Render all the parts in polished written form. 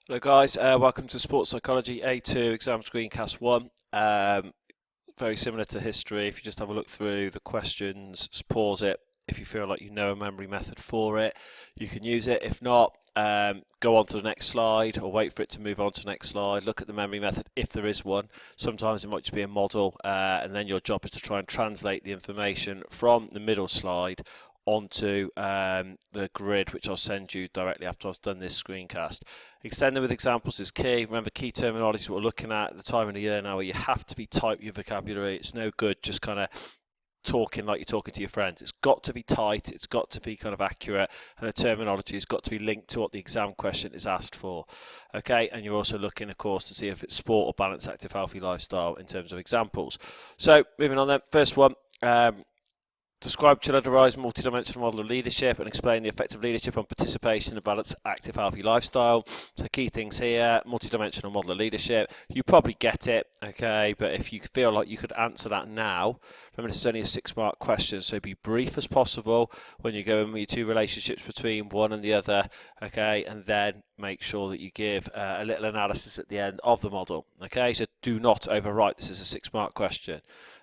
Hello guys, welcome to Sports Psychology A2 Exam Screencast 1. Very similar to history. If you just have a look through the questions, just pause it. If you feel like you know a memory method for it, you can use it. If not, go on to the next slide or wait for it to move on to the next slide. Look at the memory method if there is one. Sometimes it might just be a model, and then your job is to try and translate the information from the middle slide onto the grid, which I'll send you directly after I've done this screencast. Extending with examples is key. Remember, key terminology is what we're looking at the time of the year now where you have to be tight with your vocabulary. It's no good just kind of talking like you're talking to your friends. It's got to be tight, it's got to be kind of accurate, and the terminology has got to be linked to what the exam question is asked for. Okay, and you're also looking, of course, to see if it's sport or balanced, active, healthy lifestyle in terms of examples. So, moving on then, first one. Describe Childerized multidimensional model of leadership and explain the effect of leadership on participation in a balanced, active, healthy lifestyle. So key things here, multidimensional model of leadership. You probably get it, okay, but if you feel like you could answer that now, remember this is only a 6-mark question, so be brief as possible when you go in with your two relationships between one and the other, okay, and then make sure that you give a little analysis at the end of the model, okay, so do not overwrite. This is a 6-mark question.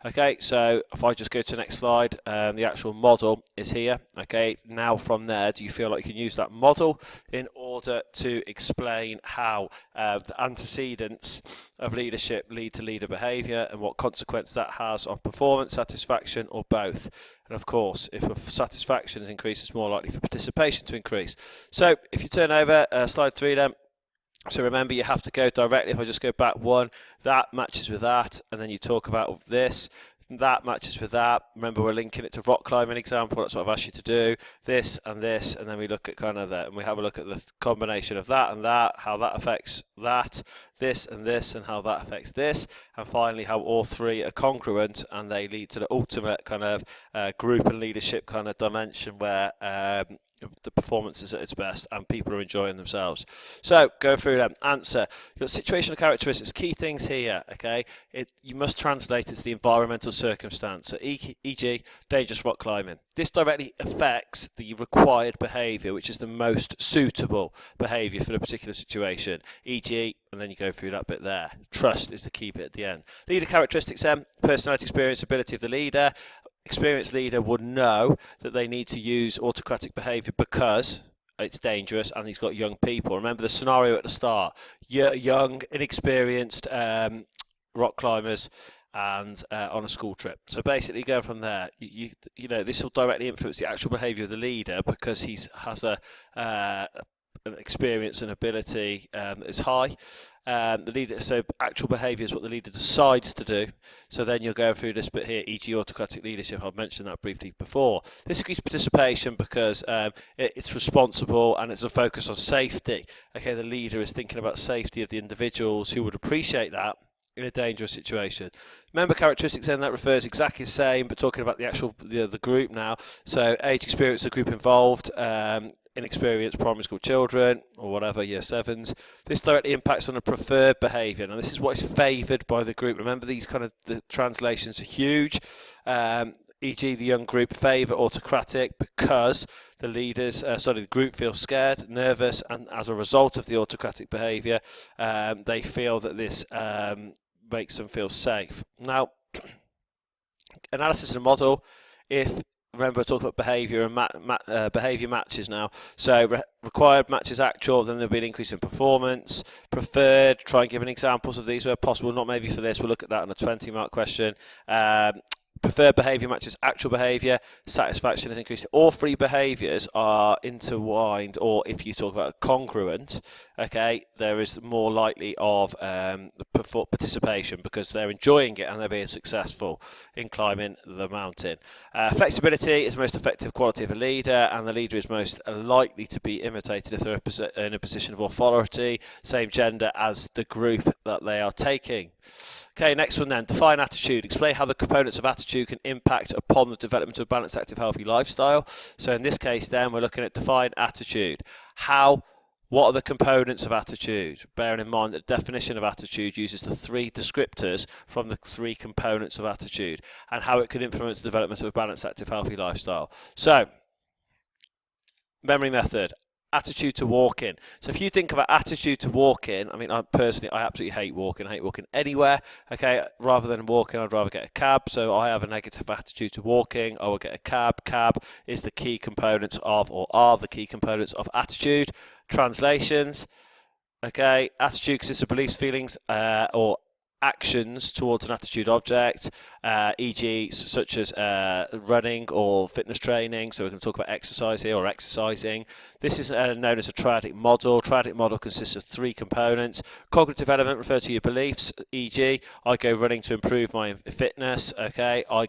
Okay, so if I just go to the next slide, the actual model is here. Okay, now from there, do you feel like you can use that model in order to explain how the antecedents of leadership lead to leader behaviour and what consequence that has on performance, satisfaction, or both? And of course, if satisfaction is increased, it's more likely for participation to increase. So if you turn over slide 3 then. So remember, you have to go directly. If I just go back one, that matches with that, and then you talk about this. That matches with that. Remember, we're linking it to rock climbing example. That's what I've asked you to do. This, and then we look at kind of that, and we have a look at the combination of that and that, how that affects that, this, and how that affects this, and finally how all three are congruent and they lead to the ultimate kind of group and leadership kind of dimension where the performance is at its best and people are enjoying themselves. So go through them. Answer. Your situational characteristics. Key things here. Okay, you must translate it to the environmental circumstance. So e.g., dangerous rock climbing. This directly affects the required behaviour, which is the most suitable behaviour for the particular situation. E.g., and then you go through that bit there. Trust is the key bit at the end. Leader characteristics then. Personality, experience, ability of the leader. Experienced leader would know that they need to use autocratic behaviour because it's dangerous and he's got young people. Remember the scenario at the start. Young, inexperienced rock climbers and on a school trip. So basically go from there. You know, this will directly influence the actual behaviour of the leader because he has an experience and ability that is high. The leader, so actual behaviour is what the leader decides to do. So then you'll go through this bit here, e.g. autocratic leadership. I've mentioned that briefly before. This increases participation because it's responsible and it's a focus on safety. Okay, the leader is thinking about safety of the individuals who would appreciate that in a dangerous situation. Member characteristics then, that refers exactly the same, but talking about the actual the group now. So age, experience, the group involved. Inexperienced primary school children or whatever, year 7s. This directly impacts on a preferred behaviour. Now this is what is favoured by the group. Remember, these kind of the translations are huge. E.g. the young group favour autocratic because the leaders, the group feels scared, nervous, and as a result of the autocratic behaviour, they feel that this makes them feel safe. Now, analysis of the model, remember, I talked about behaviour and behaviour matches now. So required matches actual, then there'll be an increase in performance. Preferred, try and give an examples of these where possible. Not maybe for this. We'll look at that on a 20-mark question. Preferred behaviour matches actual behaviour. Satisfaction is increasing. All three behaviours are intertwined, or if you talk about congruent, okay, there is more likely of participation because they're enjoying it and they're being successful in climbing the mountain. Flexibility is the most effective quality of a leader, and the leader is most likely to be imitated if they're in a position of authority, same gender as the group that they are taking. Okay, next one then. Define attitude. Explain how the components of attitude can impact upon the development of a balanced, active, healthy lifestyle. So in this case then, we're looking at define attitude. What are the components of attitude? Bearing in mind that the definition of attitude uses the 3 descriptors from the 3 components of attitude and how it could influence the development of a balanced, active, healthy lifestyle. So, memory method. attitude to walking. So if you think about attitude to walking, I mean, I absolutely hate walking. I hate walking anywhere. Okay, rather than walking, I'd rather get a cab. So I have a negative attitude to walking. I will get a cab. Cab is the key components of, or are the key components of attitude. Translations. Okay, attitude consists of beliefs, feelings, or actions towards an attitude object, e.g. such as running or fitness training. So we can talk about exercise here, or exercising. This is known as a triadic model. Triadic model consists of 3 components. Cognitive element refer to your beliefs, e.g. I go running to improve my fitness. Okay, I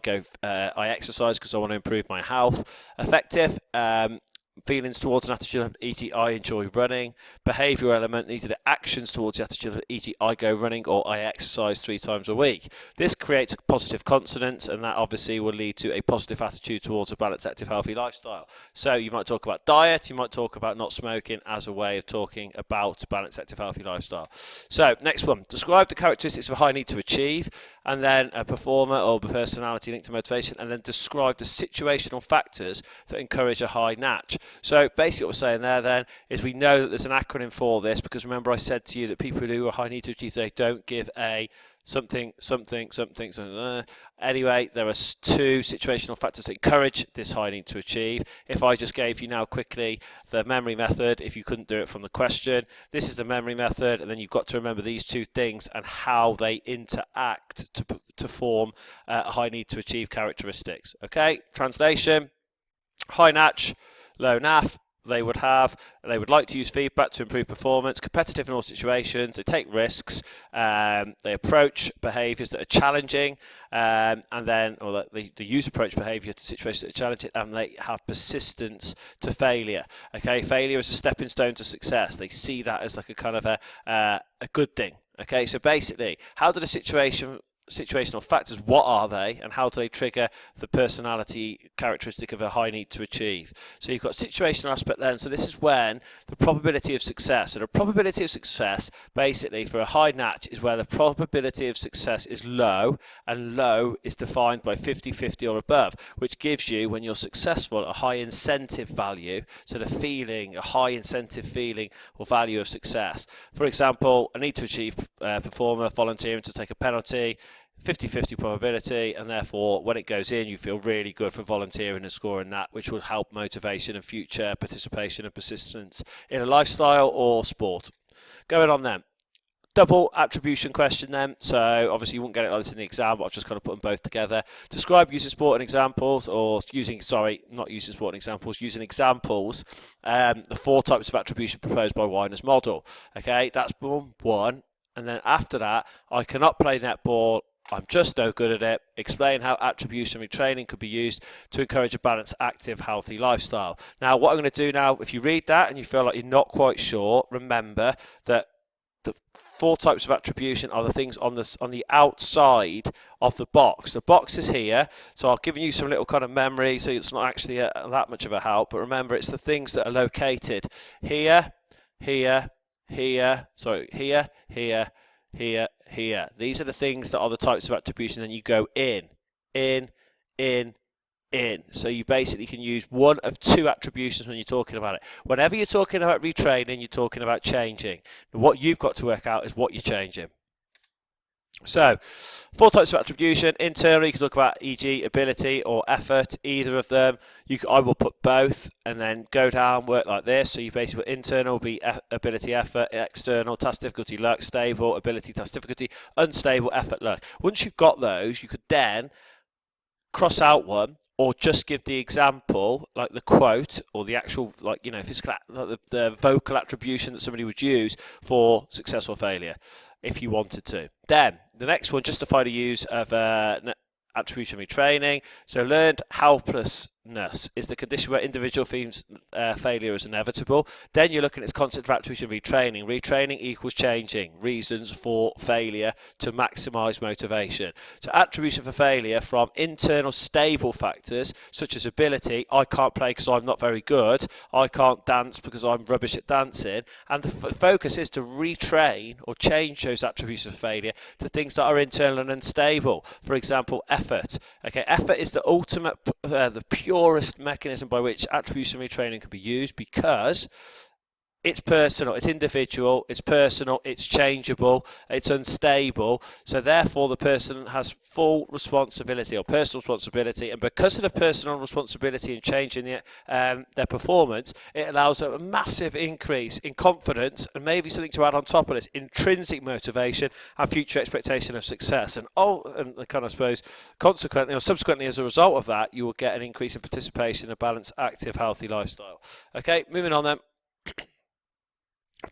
exercise because I want to improve my health. Affective, feelings towards an attitude, e.g. I enjoy running. Behavioural element, these are the actions towards the attitude, e.g. I go running or I exercise 3 times a week. This creates a positive consonance, and that obviously will lead to a positive attitude towards a balanced, active, healthy lifestyle. So you might talk about diet, you might talk about not smoking as a way of talking about balanced, active, healthy lifestyle. So next one, describe the characteristics of a high need to achieve, and then a performer or personality linked to motivation, and then describe the situational factors that encourage a high natch. So basically what we're saying there then is we know that there's an acronym for this, because remember I said to you that people who are high need to achieve, they don't give a something. Anyway, there are 2 situational factors that encourage this high need to achieve. If I just gave you now quickly the memory method, if you couldn't do it from the question, this is the memory method, and then you've got to remember these 2 things and how they interact to form high need to achieve characteristics. Okay, translation, high natch, low NAF. They would like to use feedback to improve performance, competitive in all situations, they take risks, they approach behaviours that are challenging, and then, or they use approach behaviour to situations that are challenging, and they have persistence to failure. Okay, failure is a stepping stone to success. They see that as like a kind of a good thing. Okay, so basically, how do the situational factors, what are they, and how do they trigger the personality characteristic of a high need to achieve? So you've got situational aspect then, so this is when the probability of success, so the probability of success basically for a high natch is where the probability of success is low, and low is defined by 50-50 or above, which gives you, when you're successful, a high incentive value, so the feeling, a high incentive feeling or value of success. For example, a need to achieve performer volunteering to take a penalty, 50-50 probability, and therefore when it goes in you feel really good for volunteering and scoring that, which will help motivation and future participation and persistence in a lifestyle or sport. Going on then, double attribution question then. So obviously you won't get it like this in the exam, but I've just kind of put them both together. Describe using sport and examples, or using examples, the 4 types of attribution proposed by Weiner's model. Okay, that's one, and then after that, I cannot play netball, I'm just no good at it. Explain how attribution retraining could be used to encourage a balanced, active, healthy lifestyle. Now, what I'm going to do now, if you read that and you feel like you're not quite sure, remember that the 4 types of attribution are the things on the outside of the box. The box is here, so I've given you some little kind of memory, so it's not actually that much of a help. But remember, it's the things that are located here, here, here, here. These are the things that are the types of attribution, and you go in. So you basically can use one of 2 attributions when you're talking about it. Whenever you're talking about retraining, you're talking about changing. And what you've got to work out is what you're changing. So, 4 types of attribution. Internally, you can talk about, e.g., ability or effort, either of them. I will put both and then go down, work like this. So you basically put internal be ability, effort, external, task difficulty, luck, stable, ability, task difficulty, unstable, effort, luck. Once you've got those, you could then cross out one, or just give the example, like the quote, or the actual, physical, the vocal attribution that somebody would use for success or failure, if you wanted to. Then, the next one, justify the use of attribution retraining. So learned helplessness is the condition where individual feels failure is inevitable. Then you're looking at its concept of attribution retraining. Retraining equals changing reasons for failure to maximise motivation. So attribution for failure from internal stable factors such as ability, I can't play because I'm not very good, I can't dance because I'm rubbish at dancing, and the focus is to retrain or change those attributes of failure to things that are internal and unstable. For example, effort. Okay, effort is the ultimate, the purest mechanism by which attribution retraining can be used, because it's personal, it's individual, it's personal, it's changeable, it's unstable. So therefore, the person has full responsibility or personal responsibility, and because of the personal responsibility in changing their performance, it allows a massive increase in confidence and maybe something to add on top of this: intrinsic motivation and future expectation of success. And kind of, I suppose, consequently or subsequently, as a result of that, you will get an increase in participation in a balanced, active, healthy lifestyle. Okay, moving on then.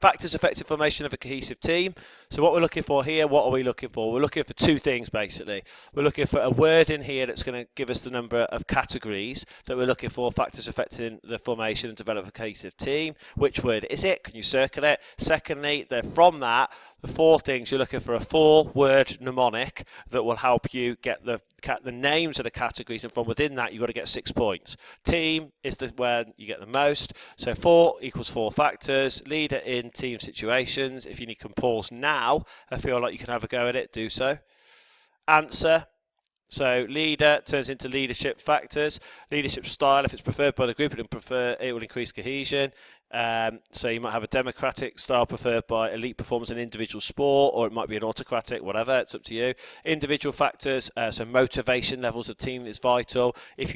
Factors affecting formation of a cohesive team. So what we're looking for here, what are we looking for? We're looking for two things basically. We're looking for a word in here that's going to give us the number of categories that we're looking for, factors affecting the formation and development of a cohesive team. Which word is it? Can you circle it? Secondly, from that, the four things, you're looking for a 4-word mnemonic that will help you get the names of the categories, and from within that you've got to get 6 points. Team is where you get the most, so 4 equals 4 factors. Leader in team situations. If you can pause now and feel like you can have a go at it, do so. Answer. So leader turns into leadership factors. Leadership style, if it's preferred by the group, it will increase cohesion. So you might have a democratic style preferred by elite performers in individual sport, or it might be an autocratic, whatever, it's up to you. Individual factors, so motivation levels of team is vital. If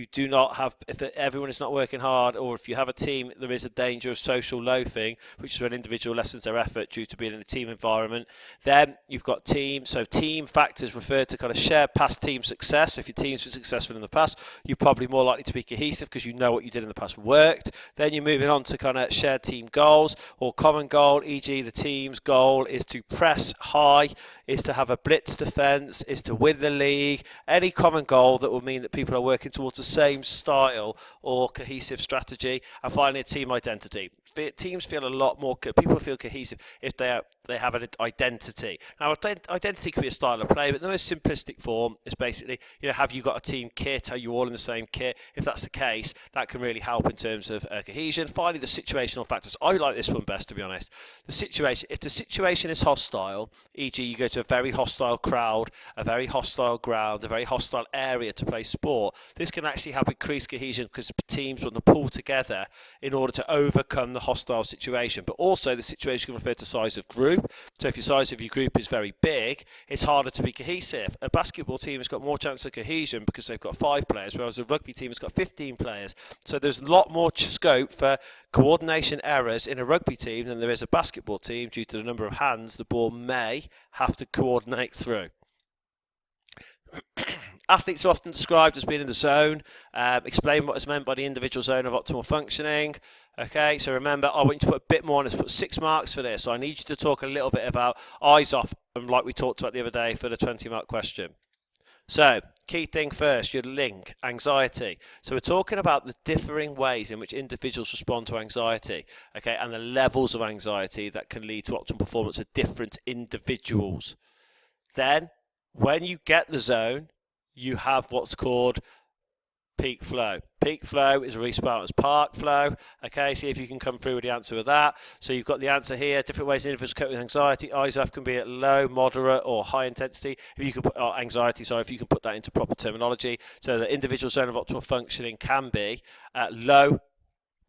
everyone is not working hard, or if you have a team, there is a danger of social loafing, which is when individual lessens their effort due to being in a team environment. Then you've got team, so team factors refer to kind of shared past team success. So if your team's been successful in the past, you're probably more likely to be cohesive because you know what you did in the past worked. Then you're moving on to kind of shared team goals or common goal, e.g. the team's goal is to press high, is to have a blitz defence, is to win the league. Any common goal that will mean that people are working towards the same style or cohesive strategy. And finally, a team identity. Teams feel a lot more, people feel cohesive if they have an identity. Now, identity can be a style of play, but the most simplistic form is basically, have you got a team kit? Are you all in the same kit? If that's the case, that can really help in terms of cohesion. Finally, the situational factors. I like this one best, to be honest. The situation. If the situation is hostile, e.g. you go to a very hostile crowd, a very hostile ground, a very hostile area to play sport, this can actually help increase cohesion because teams want to pull together in order to overcome the hostile situation. But also the situation can refer to size of group. So if your size of your group is very big, it's harder to be cohesive. A basketball team has got more chance of cohesion because they've got 5 players, whereas a rugby team has got 15 players. So there's a lot more scope for coordination errors in a rugby team than there is a basketball team due to the number of hands the ball may have to coordinate through. Athletes are often described as being in the zone. Explain what is meant by the individual zone of optimal functioning. Okay, so remember, I want you to put a bit more on this, put 6 marks for this. So I need you to talk a little bit about eyes off, like we talked about the other day for the 20-mark question. So, key thing first, your link, anxiety. So we're talking about the differing ways in which individuals respond to anxiety, okay, and the levels of anxiety that can lead to optimal performance of different individuals. Then, when you get the zone, you have what's called peak flow. Peak flow is Reece Spartan's park flow. Okay, see if you can come through with the answer with that. So you've got the answer here. Different ways individuals cope with anxiety. ISAF can be at low, moderate, or high intensity. If you can put if you can put that into proper terminology. So the individual zone of optimal functioning can be at low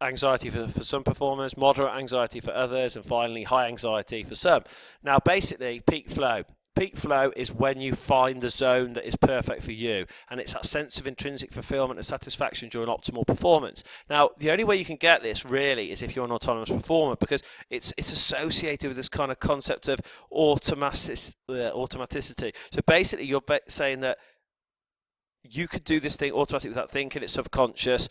anxiety for some performers, moderate anxiety for others, and finally high anxiety for some. Now, basically, peak flow. Peak flow is when you find the zone that is perfect for you, and it's that sense of intrinsic fulfillment and satisfaction during optimal performance. Now, the only way you can get this really is if you're an autonomous performer, because it's associated with this kind of concept of automaticity. So basically, you're saying that you could do this thing automatically without thinking, it's subconscious.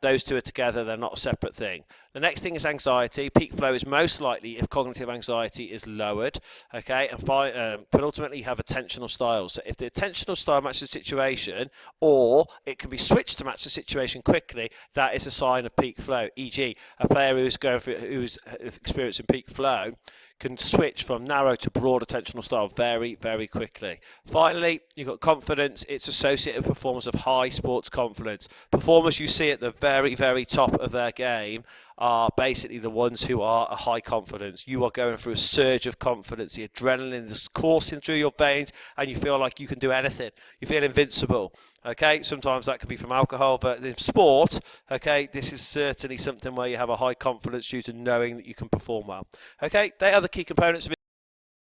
Those two are together, they're not a separate thing. The next thing is anxiety. Peak flow is most likely if cognitive anxiety is lowered, okay, and penultimately you have attentional styles. So if the attentional style matches the situation, or it can be switched to match the situation quickly, that is a sign of peak flow. E.g., a player who's experiencing peak flow can switch from narrow to broad attentional style very, very quickly. Finally, you've got confidence. It's associated with performance of high sports confidence. Performers you see at the very, very top of their game are basically the ones who are a high confidence. You are going through a surge of confidence. The adrenaline is coursing through your veins and you feel like you can do anything. You feel invincible. Okay, sometimes that could be from alcohol, but in sport, okay, this is certainly something where you have a high confidence due to knowing that you can perform well. Okay, they are the key components of